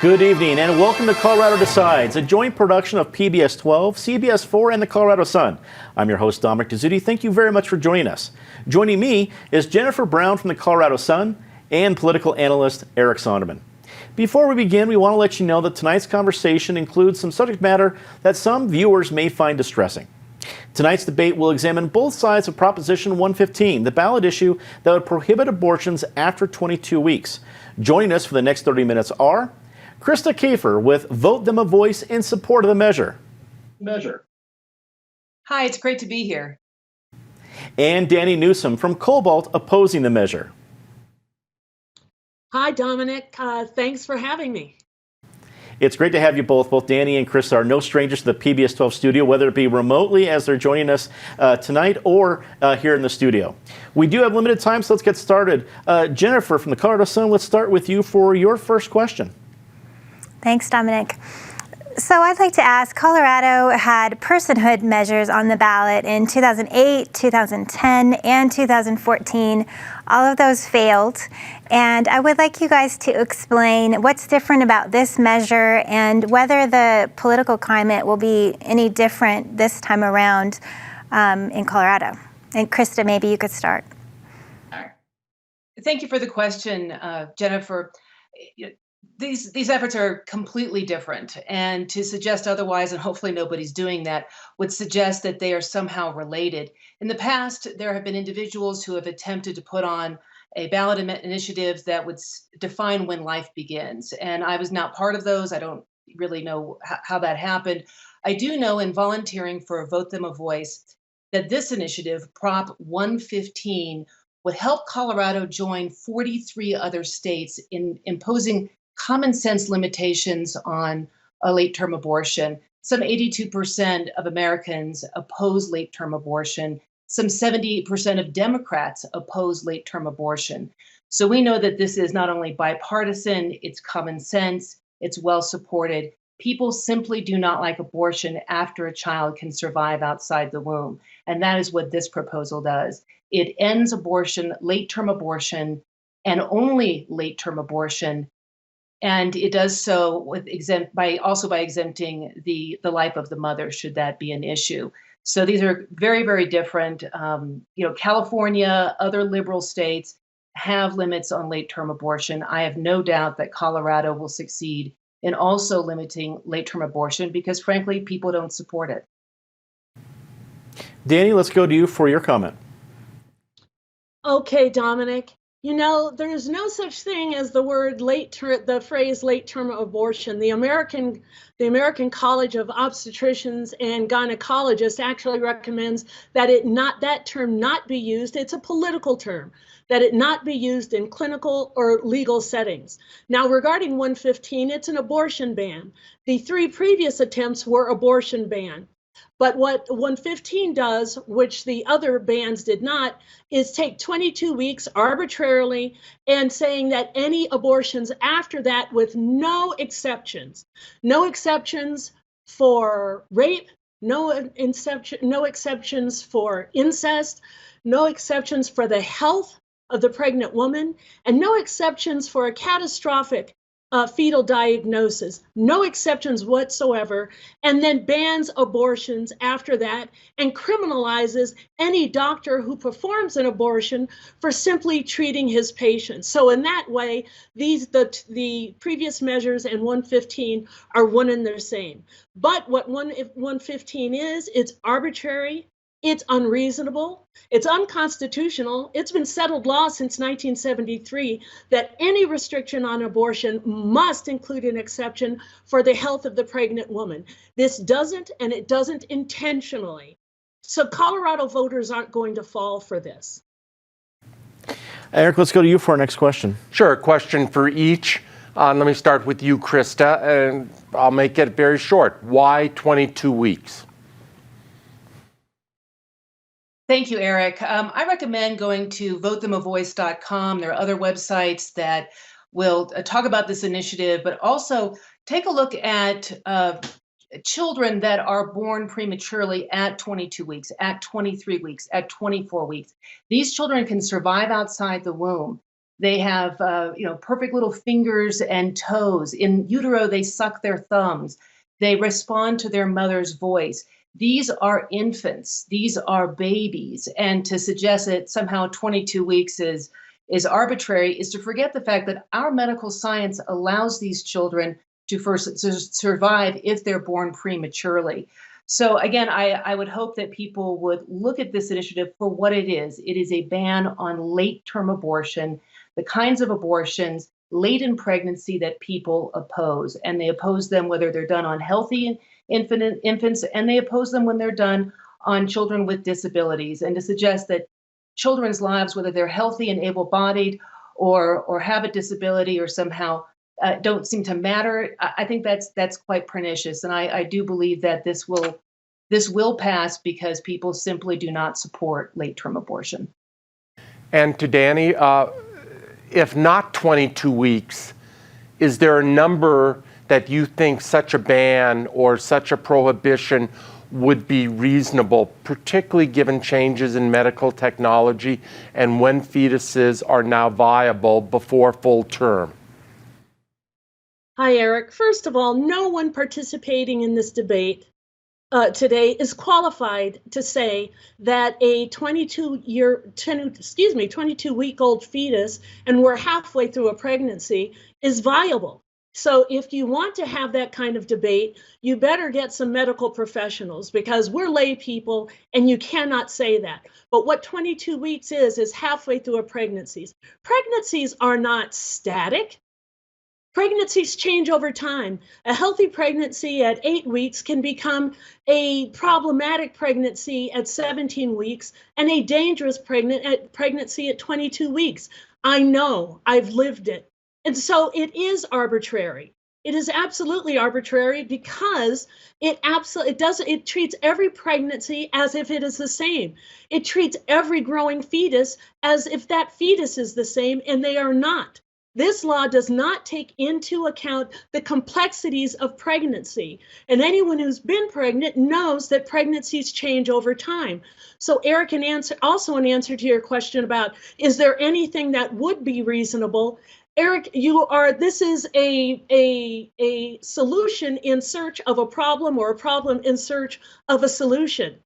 Good evening and welcome to Colorado Decides, a joint production of PBS 12, CBS 4, and the Colorado Sun. I'm your host, Dominic Dezzutti. Thank you very much for joining us. Joining me is Jennifer Brown from the Colorado Sun and political analyst Eric Sondermann. Before we begin, we want to let you know that tonight's conversation includes some subject matter that some viewers may find distressing. Tonight's debate will examine both sides of Proposition 115, the ballot issue that would prohibit abortions after 22 weeks. Joining us for the next 30 minutes are Krista Kafer with Vote Them a Voice in support of the measure. Hi, it's great to be here. And Dani Newsum from Cobalt opposing the measure. Hi, Dominic. Thanks for having me. It's great to have you both. Both Dani and Krista are no strangers to the PBS 12 studio, whether it be remotely as they're joining us tonight or here in the studio. We do have limited time, so let's get started. Jennifer from the Colorado Sun, let's start with you for your first question. Thanks, Dominic. So I'd like to ask, Colorado had personhood measures on the ballot in 2008, 2010, and 2014. All of those failed. And I would like you guys to explain what's different about this measure and whether the political climate will be any different this time around in Colorado. And Krista, maybe you could start. Thank you for the question, Jennifer. These efforts are completely different, and to suggest otherwise, and hopefully nobody's doing that, would suggest that they are somehow related. In the past, there have been individuals who have attempted to put on a ballot initiative that would define when life begins, and I was not part of those. I don't really know how that happened. I do know, in volunteering for Vote Them a Voice, that this initiative, Prop 115, would help Colorado join 43 other states in imposing common sense limitations on a late-term abortion. Some 82% of Americans oppose late-term abortion. Some 70% of Democrats oppose late-term abortion. So we know that this is not only bipartisan, it's common sense, it's well supported. People simply do not like abortion after a child can survive outside the womb. And that is what this proposal does. It ends abortion, late-term abortion, and only late-term abortion. And it does so with by exempting the life of the mother, should that be an issue. So these are very, very different. California, other liberal states have limits on late-term abortion. I have no doubt that Colorado will succeed in also limiting late-term abortion because, frankly, people don't support it. Dani, let's go to you for your comment. Okay, Dominic. You know, there's no such thing as the phrase late-term abortion. The American College of Obstetricians and Gynecologists actually recommends that that term not be used. It's a political term, that it not be used in clinical or legal settings. Now, regarding 115, it's an abortion ban. The three previous attempts were abortion ban. But what 115 does, which the other bans did not, is take 22 weeks arbitrarily and saying that any abortions after that with no exceptions for rape, no exceptions for incest, no exceptions for the health of the pregnant woman, and no exceptions for a catastrophic fetal diagnosis, no exceptions whatsoever, and then bans abortions after that and criminalizes any doctor who performs an abortion for simply treating his patients. So in that way, the previous measures and 115 are one and the same. But what 115 is, it's arbitrary, it's unreasonable, it's unconstitutional. It's been settled law since 1973 that any restriction on abortion must include an exception for the health of the pregnant woman. This doesn't, and it doesn't intentionally. So Colorado voters aren't going to fall for this. Eric, let's go to you for our next question. Sure, a question for each. Let me start with you, Krista, and I'll make it very short. Why 22 weeks? Thank you, Eric. I recommend going to votethamavoice.com. There are other websites that will talk about this initiative, but also take a look at children that are born prematurely at 22 weeks, at 23 weeks, at 24 weeks. These children can survive outside the womb. They have, perfect little fingers and toes. In utero, they suck their thumbs. They respond to their mother's voice. These are infants. These are babies. And to suggest that somehow 22 weeks is arbitrary is to forget the fact that our medical science allows these children to survive if they're born prematurely. So again, I would hope that people would look at this initiative for what it is. It is a ban on late-term abortion, the kinds of abortions late in pregnancy that people oppose. And they oppose them whether they're done on healthy infants, and they oppose them when they're done on children with disabilities. And to suggest that children's lives, whether they're healthy and able-bodied or have a disability or somehow don't seem to matter, I think that's quite pernicious. And I do believe that this will pass because people simply do not support late-term abortion. And to Dani, if not 22 weeks, is there a number that you think such a ban or such a prohibition would be reasonable, particularly given changes in medical technology and when fetuses are now viable before full term? Hi, Eric. First of all, no one participating in this debate today is qualified to say that a 22-week-old fetus, and we're halfway through a pregnancy, is viable. So if you want to have that kind of debate, you better get some medical professionals, because we're lay people and you cannot say that. But what 22 weeks is halfway through a pregnancy. Pregnancies are not static. Pregnancies change over time. A healthy pregnancy at 8 weeks can become a problematic pregnancy at 17 weeks and a dangerous pregnancy at 22 weeks. I know, I've lived it. And so it is arbitrary. It is absolutely arbitrary because it treats every pregnancy as if it is the same. It treats every growing fetus as if that fetus is the same, and they are not. This law does not take into account the complexities of pregnancy. And anyone who's been pregnant knows that pregnancies change over time. So Eric, in answer to your question about, is there anything that would be reasonable? Eric, this is a solution in search of a problem, or a problem in search of a solution.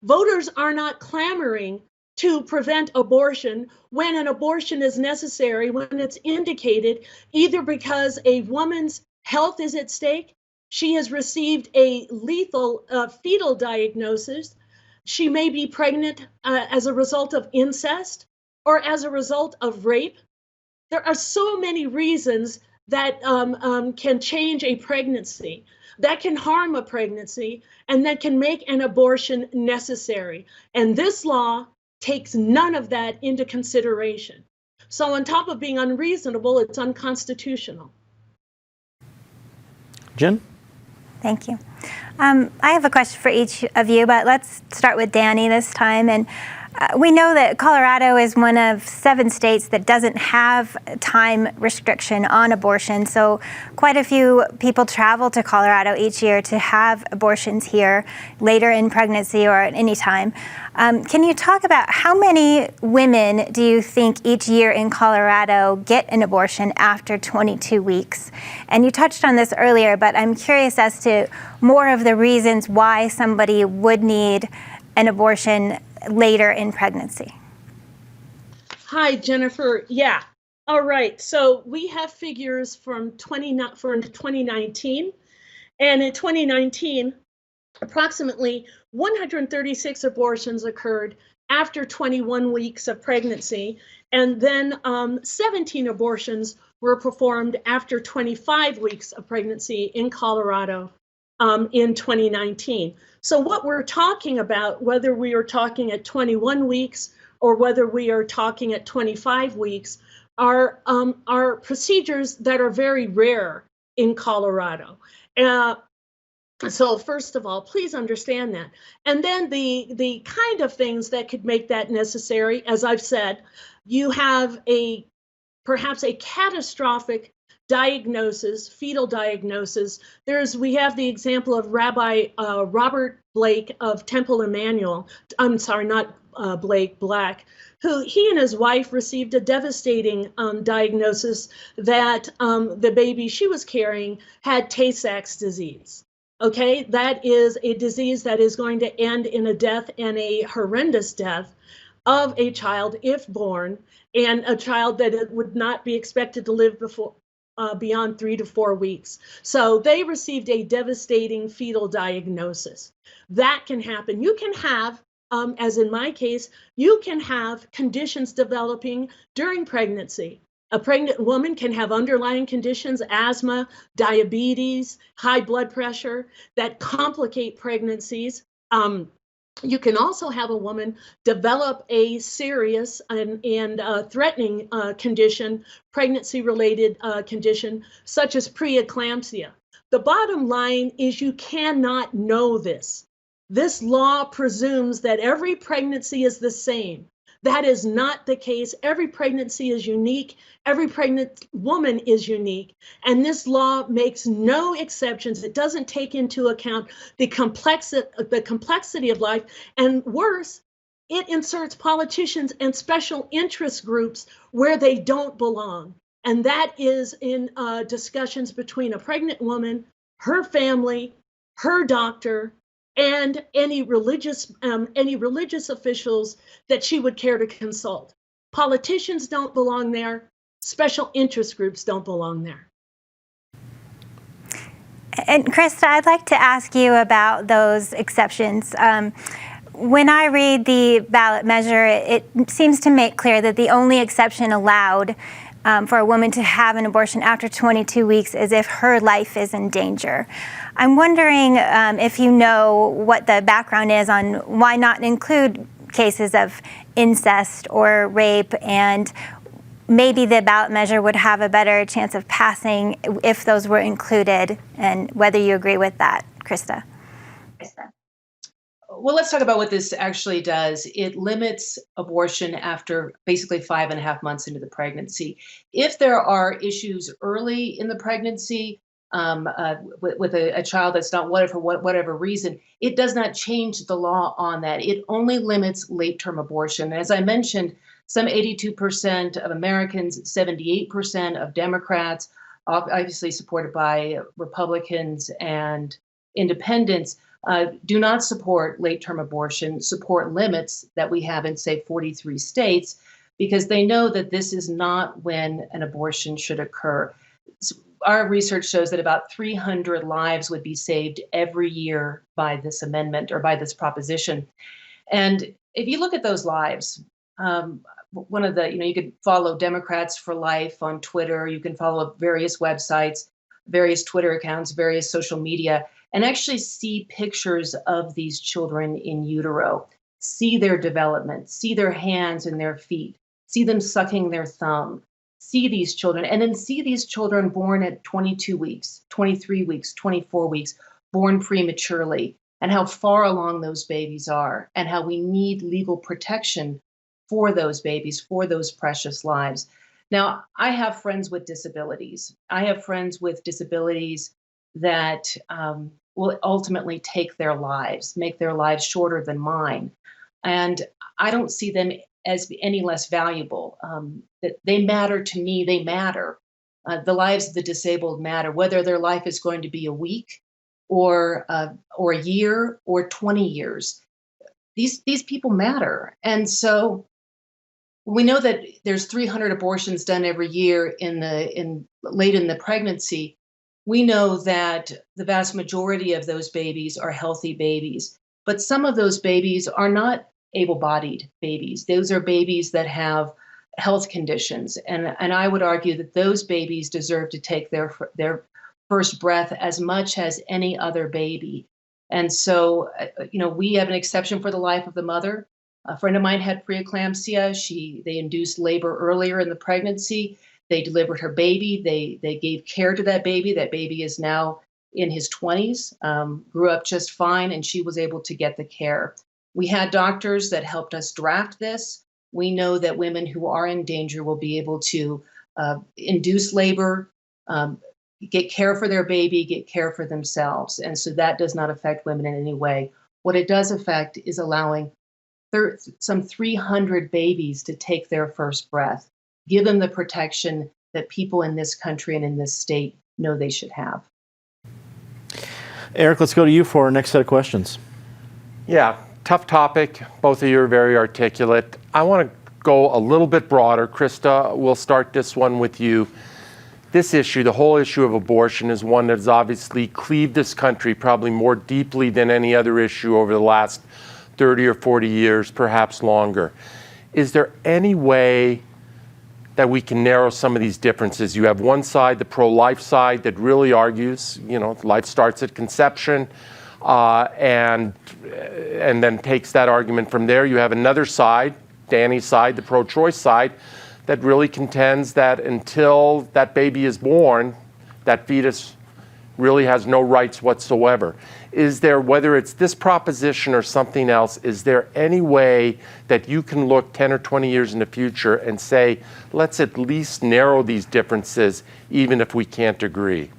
Voters are not clamoring to prevent abortion when an abortion is necessary, when it's indicated, either because a woman's health is at stake, she has received a lethal fetal diagnosis, she may be pregnant as a result of incest or as a result of rape. There are so many reasons that can change a pregnancy, that can harm a pregnancy, and that can make an abortion necessary. And this law takes none of that into consideration. So on top of being unreasonable, it's unconstitutional. Jen? Thank you. I have a question for each of you, but let's start with Dani this time. And we know that Colorado is one of 7 states that doesn't have time restriction on abortion. So quite a few people travel to Colorado each year to have abortions here later in pregnancy or at any time. Can you talk about how many women do you think each year in Colorado get an abortion after 22 weeks? And you touched on this earlier, but I'm curious as to more of the reasons why somebody would need an abortion later in pregnancy. Hi, Jennifer. Yeah. All right. So we have figures from 2019. And in 2019, approximately 136 abortions occurred after 21 weeks of pregnancy. And then 17 abortions were performed after 25 weeks of pregnancy in Colorado in 2019. So what we're talking about, whether we are talking at 21 weeks or whether we are talking at 25 weeks, are procedures that are very rare in Colorado. So first of all, please understand that. And then the kind of things that could make that necessary, as I've said, you have perhaps a catastrophic diagnosis, fetal diagnosis. We have the example of Rabbi Robert Blake of Temple Emmanuel. I'm sorry, not Blake Black, who he and his wife received a devastating diagnosis that the baby she was carrying had Tay-Sachs disease. Okay, that is a disease that is going to end in a death, and a horrendous death of a child if born, and a child that it would not be expected to live beyond 3 to 4 weeks. So they received a devastating fetal diagnosis. That can happen. You can have, as in my case, you can have conditions developing during pregnancy. A pregnant woman can have underlying conditions, asthma, diabetes, high blood pressure, that complicate pregnancies. You can also have a woman develop a serious and threatening condition, pregnancy-related condition, such as preeclampsia. The bottom line is you cannot know this. This law presumes that every pregnancy is the same. That is not the case. Every pregnancy is unique. Every pregnant woman is unique. And this law makes no exceptions. It doesn't take into account the complexity of life. And worse, it inserts politicians and special interest groups where they don't belong. And that is in discussions between a pregnant woman, her family, her doctor, and any religious officials that she would care to consult. Politicians don't belong there. Special interest groups don't belong there. And Krista, I'd like to ask you about those exceptions. When I read the ballot measure, it seems to make clear that the only exception allowed for a woman to have an abortion after 22 weeks is if her life is in danger. I'm wondering if you know what the background is on why not include cases of incest or rape, and maybe the ballot measure would have a better chance of passing if those were included, and whether you agree with that, Krista. Well, let's talk about what this actually does. It limits abortion after basically 5.5 months into the pregnancy. If there are issues early in the pregnancy with a child that's not wanted for whatever reason, it does not change the law on that. It only limits late-term abortion. As I mentioned, some 82% of Americans, 78% of Democrats, obviously supported by Republicans and independents, do not support late-term abortion, support limits that we have in, say, 43 states, because they know that this is not when an abortion should occur. Our research shows that about 300 lives would be saved every year by this amendment or by this proposition. And if you look at those lives, one of the, you could follow Democrats for Life on Twitter, you can follow various websites, various Twitter accounts, various social media, and actually see pictures of these children in utero, see their development, see their hands and their feet, see them sucking their thumb, see these children, and then see these children born at 22 weeks, 23 weeks, 24 weeks, born prematurely, and how far along those babies are, and how we need legal protection for those babies, for those precious lives. Now, I have friends with disabilities. I have friends with disabilities that will ultimately take their lives, make their lives shorter than mine. And I don't see them as any less valuable. That they matter to me, they matter. The lives of the disabled matter, whether their life is going to be a week or a year or 20 years. These people matter. And so we know that there's 300 abortions done every year late in the pregnancy. We know that the vast majority of those babies are healthy babies, but some of those babies are not able-bodied babies. Those are babies that have health conditions, and I would argue that those babies deserve to take their first breath as much as any other baby. And so, we have an exception for the life of the mother. A friend of mine had preeclampsia. They induced labor earlier in the pregnancy. They delivered her baby. They gave care to that baby. That baby is now in his 20s, grew up just fine, and she was able to get the care. We had doctors that helped us draft this. We know that women who are in danger will be able to induce labor, get care for their baby, get care for themselves. And so that does not affect women in any way. What it does affect is allowing some 300 babies to take their first breath, give them the protection that people in this country and in this state know they should have. Eric, let's go to you for our next set of questions. Yeah, tough topic. Both of you are very articulate. I want to go a little bit broader. Krista, we'll start this one with you. This issue, the whole issue of abortion, is one that has obviously cleaved this country probably more deeply than any other issue over the last 30 or 40 years, perhaps longer. Is there any way that we can narrow some of these differences? You have one side, the pro-life side, that really argues, life starts at conception, and then takes that argument from there. You have another side, Dani's side, the pro-choice side, that really contends that until that baby is born, that fetus really has no rights whatsoever. Is there, whether it's this proposition or something else, is there any way that you can look 10 or 20 years in the future and say, let's at least narrow these differences, even if we can't agree?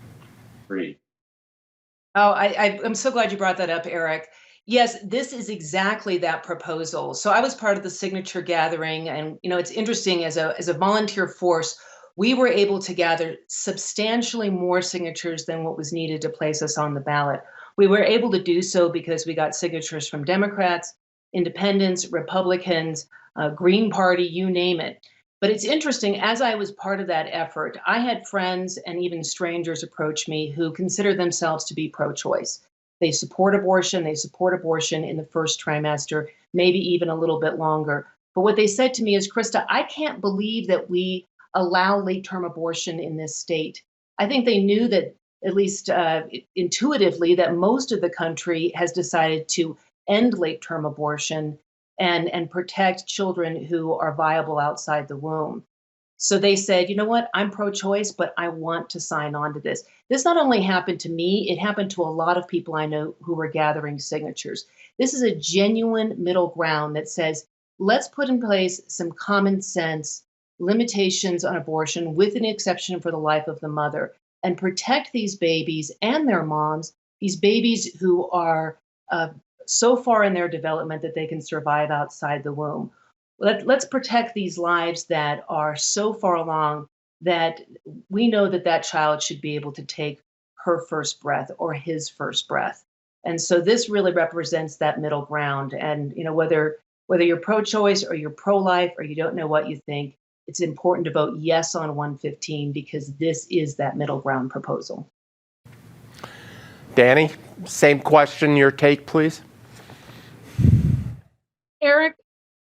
Oh, I'm so glad you brought that up, Eric. Yes, this is exactly that proposal. So I was part of the signature gathering, and it's interesting, as a volunteer force, we were able to gather substantially more signatures than what was needed to place us on the ballot. We were able to do so because we got signatures from Democrats, Independents, Republicans, Green Party, you name it. But it's interesting, as I was part of that effort, I had friends and even strangers approach me who consider themselves to be pro-choice. They support abortion in the first trimester, maybe even a little bit longer. But what they said to me is, Krista, I can't believe that we allow late-term abortion in this state. I think they knew that, at least intuitively, that most of the country has decided to end late-term abortion and protect children who are viable outside the womb. So they said, you know what, I'm pro-choice, but I want to sign on to this. This not only happened to me, it happened to a lot of people I know who were gathering signatures. This is a genuine middle ground that says, let's put in place some common sense limitations on abortion with an exception for the life of the mother, and protect these babies and their moms, these babies who are so far in their development that they can survive outside the womb. Let's protect these lives that are so far along that we know that that child should be able to take her first breath or his first breath. And so this really represents that middle ground. And whether you're pro-choice or you're pro-life or you don't know what you think, it's important to vote yes on 115 because this is that middle ground proposal. Dani, same question, your take, please. Eric,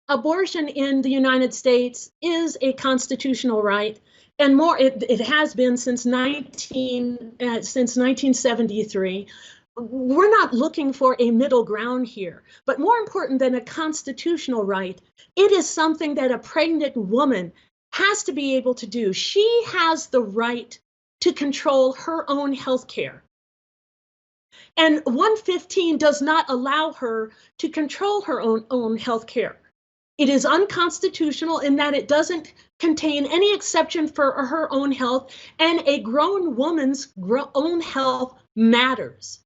abortion in the United States is a constitutional right, and more, it has been since 1973. We're not looking for a middle ground here, but more important than a constitutional right, it is something that a pregnant woman has to be able to do. She has the right to control her own health care. And 115 does not allow her to control her own health care. It is unconstitutional in that it doesn't contain any exception for her own health, and a grown woman's own health matters.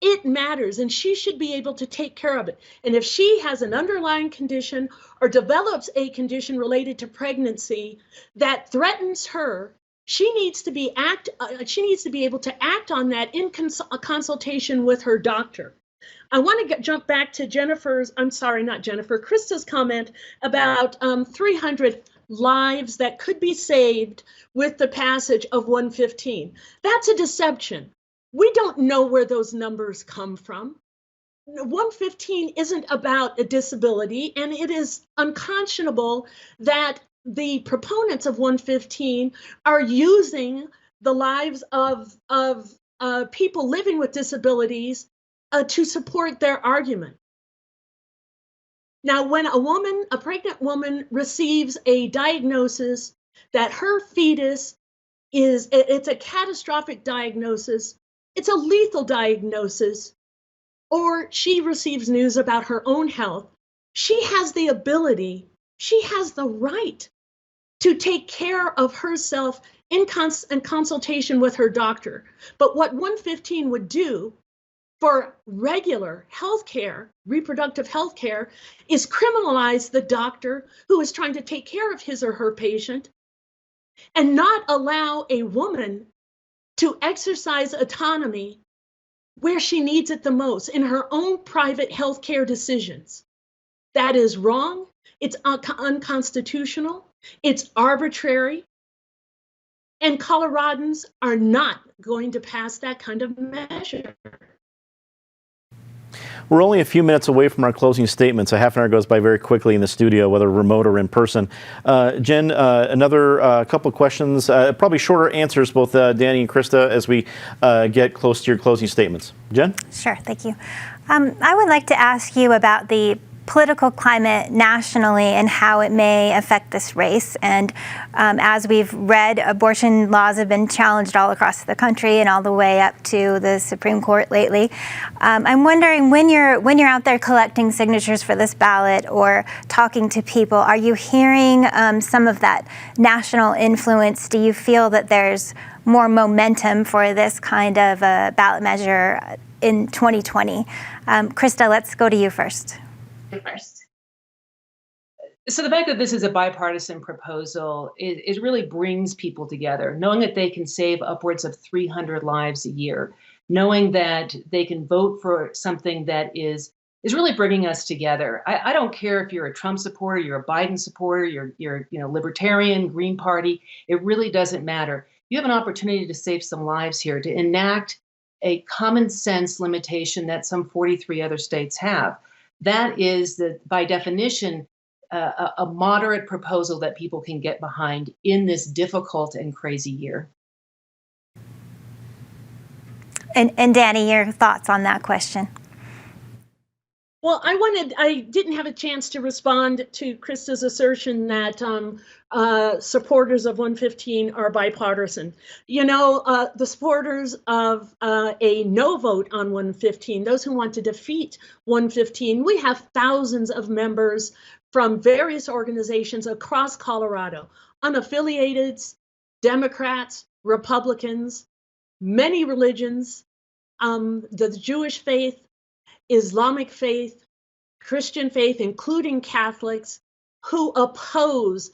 It matters, and she should be able to take care of it. And if she has an underlying condition or develops a condition related to pregnancy that threatens her, she needs to be able to act on that in consultation with her doctor. I want to jump back to Krista's comment about 300 lives that could be saved with the passage of 115. That's a deception. We don't know where those numbers come from. 115 isn't about a disability, and it is unconscionable that the proponents of 115 are using the lives of people living with disabilities to support their argument. Now, when a pregnant woman receives a diagnosis that her fetus it's a catastrophic diagnosis, it's a lethal diagnosis, or she receives news about her own health, she has the ability, she has the right to take care of herself in consultation with her doctor. But what 115 would do for regular health care, reproductive health care, is criminalize the doctor who is trying to take care of his or her patient and not allow a woman to exercise autonomy where she needs it the most, in her own private health care decisions. That is wrong. It's unconstitutional. It's arbitrary. And Coloradans are not going to pass that kind of measure. We're only a few minutes away from our closing statements. A half an hour goes by very quickly in the studio, whether remote or in person. Jen, another couple of questions, probably shorter answers, both Dani and Krista, as we get close to your closing statements. Jen? Sure, thank you. I would like to ask you about the political climate nationally and how it may affect this race. And as we've read, abortion laws have been challenged all across the country and all the way up to the Supreme Court lately. I'm wondering, when you're out there collecting signatures for this ballot or talking to people, are you hearing some of that national influence? Do you feel that there's more momentum for this kind of a ballot measure in 2020? Krista, let's go to you first. So the fact that this is a bipartisan proposal, it really brings people together, knowing that they can save upwards of 300 lives a year, knowing that they can vote for something that is really bringing us together. I don't care if you're a Trump supporter, you're a Biden supporter, you're libertarian, Green Party. It really doesn't matter. You have an opportunity to save some lives here, to enact a common sense limitation that some 43 other states have. That is, by definition, a moderate proposal that people can get behind in this difficult and crazy year. And Dani, your thoughts on that question? Well, I didn't have a chance to respond to Krista's assertion that supporters of 115 are bipartisan. You know, the supporters of a no vote on 115, those who want to defeat 115, we have thousands of members from various organizations across Colorado, unaffiliated, Democrats, Republicans, many religions, the Jewish faith, Islamic faith, Christian faith, including Catholics, who oppose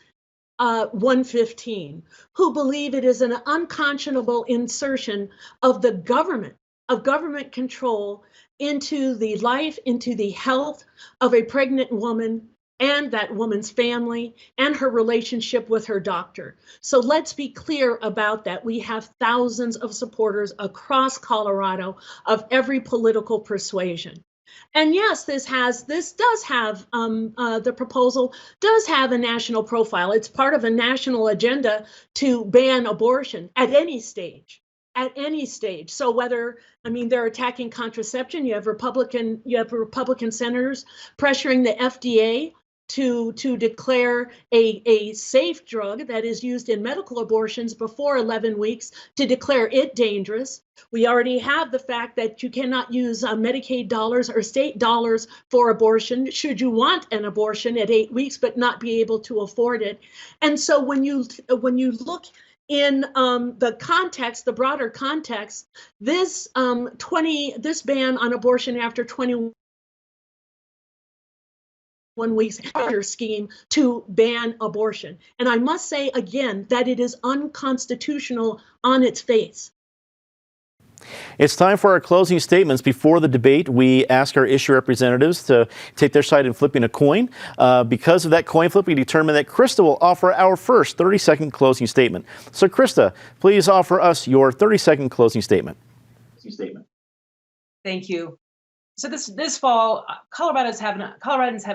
115, who believe it is an unconscionable insertion of the government, of government control into the life, into the health of a pregnant woman and that woman's family and her relationship with her doctor. So let's be clear about that. We have thousands of supporters across Colorado of every political persuasion. And yes, the proposal does have a national profile. It's part of a national agenda to ban abortion at any stage. At any stage. So they're attacking contraception. You have Republican senators pressuring the FDA to declare a safe drug that is used in medical abortions before 11 weeks, to declare it dangerous. We already have the fact that you cannot use Medicaid dollars or state dollars for abortion should you want an abortion at 8 weeks but not be able to afford it. And so when you look in the context, the broader context, this ban on abortion after 21 weeks scheme to ban abortion. And I must say again that it is unconstitutional on its face. It's time for our closing statements. Before the debate, we ask our issue representatives to take their side in flipping a coin. Because of that coin flip, we determine that Krista will offer our first 30-second closing statement. So Krista, please offer us your 30-second closing statement. Thank you. So this fall, Coloradans have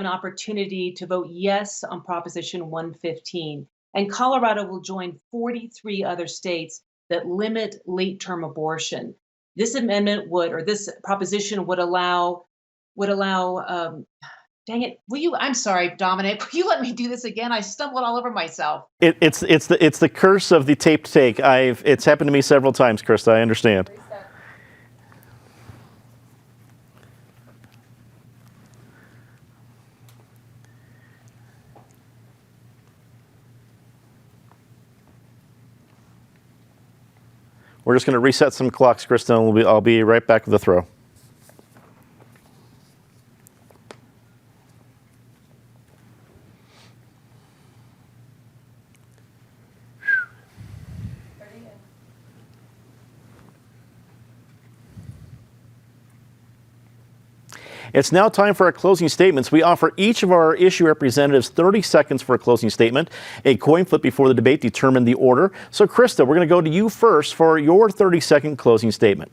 an opportunity to vote yes on Proposition 115, and Colorado will join 43 other states that limit late-term abortion. This amendment this proposition would allow. Dang it! I'm sorry, Dominic. Will you let me do this again? I stumbled all over myself. It's the curse of the taped take. It's happened to me several times, Krista. I understand. We're just going to reset some clocks, Krista, and I'll be right back with the throw. It's now time for our closing statements. We offer each of our issue representatives 30 seconds for a closing statement. A coin flip before the debate determined the order. So, Krista, we're going to go to you first for your 30-second closing statement.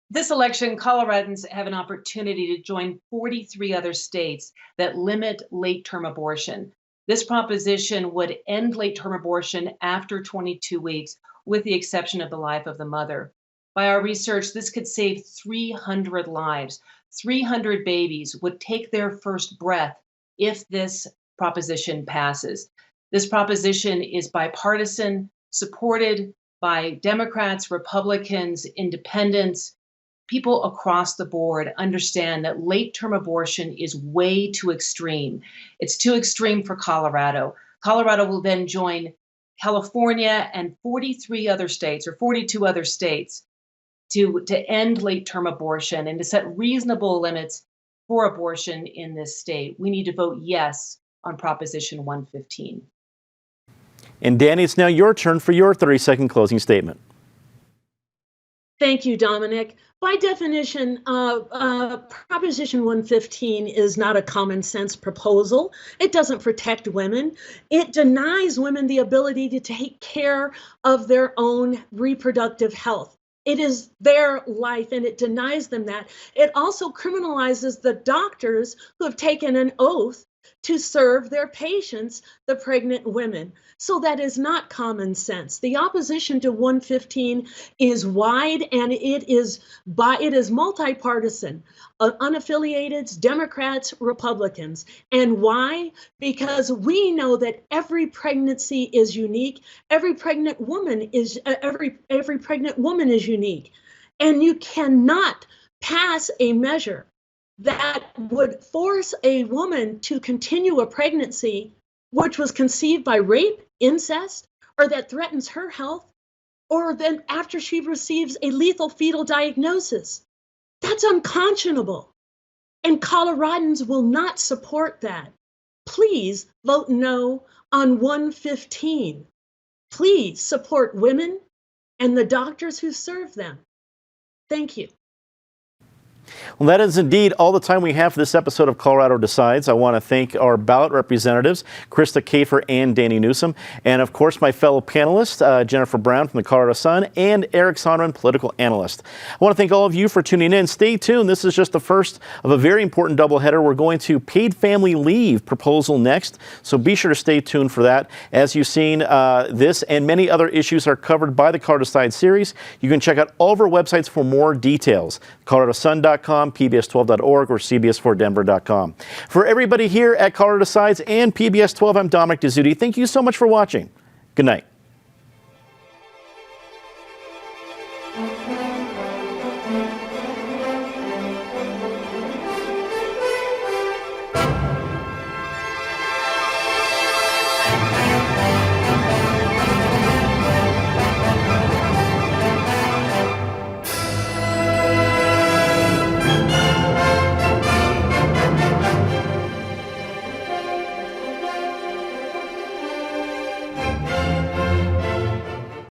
This election, Coloradans have an opportunity to join 43 other states that limit late-term abortion. This proposition would end late-term abortion after 22 weeks, with the exception of the life of the mother. By our research, this could save 300 lives. 300 babies would take their first breath if this proposition passes. This proposition is bipartisan, supported by Democrats, Republicans, independents. People across the board understand that late-term abortion is way too extreme. It's too extreme for Colorado. Colorado will then join California and 43 other states, or 42 other states, to end late-term abortion and to set reasonable limits for abortion in this state. We need to vote yes on Proposition 115. And Dani, it's now your turn for your 30-second closing statement. Thank you, Dominic. By definition, Proposition 115 is not a common sense proposal. It doesn't protect women. It denies women the ability to take care of their own reproductive health. It is their life, and it denies them that. It also criminalizes the doctors who have taken an oath to serve their patients, the pregnant women. So that is not common sense. The opposition to 115 is wide, and it is multi-partisan, unaffiliated, Democrats, Republicans. And why? Because we know that every pregnancy is unique. Every pregnant woman is unique, and you cannot pass a measure that would force a woman to continue a pregnancy which was conceived by rape, incest, or that threatens her health, or then after she receives a lethal fetal diagnosis. That's unconscionable. And Coloradans will not support that. Please vote no on 115. Please support women and the doctors who serve them. Thank you. Well, that is indeed all the time we have for this episode of Colorado Decides. I want to thank our ballot representatives, Krista, Kafer, and Dani Newsum, and of course my fellow panelists, Jennifer Brown from the Colorado Sun and Eric Sondermann, political analyst. I want to thank all of you for tuning in. Stay tuned. This is just the first of a very important doubleheader. We're going to paid family leave proposal next, so be sure to stay tuned for that. As you've seen, this and many other issues are covered by the Colorado Decides series. You can check out all of our websites for more details. coloradosun.com, PBS12.org, or CBS4Denver.com. For everybody here at Colorado Decides and PBS 12, I'm Dominic Dezzutti. Thank you so much for watching. Good night.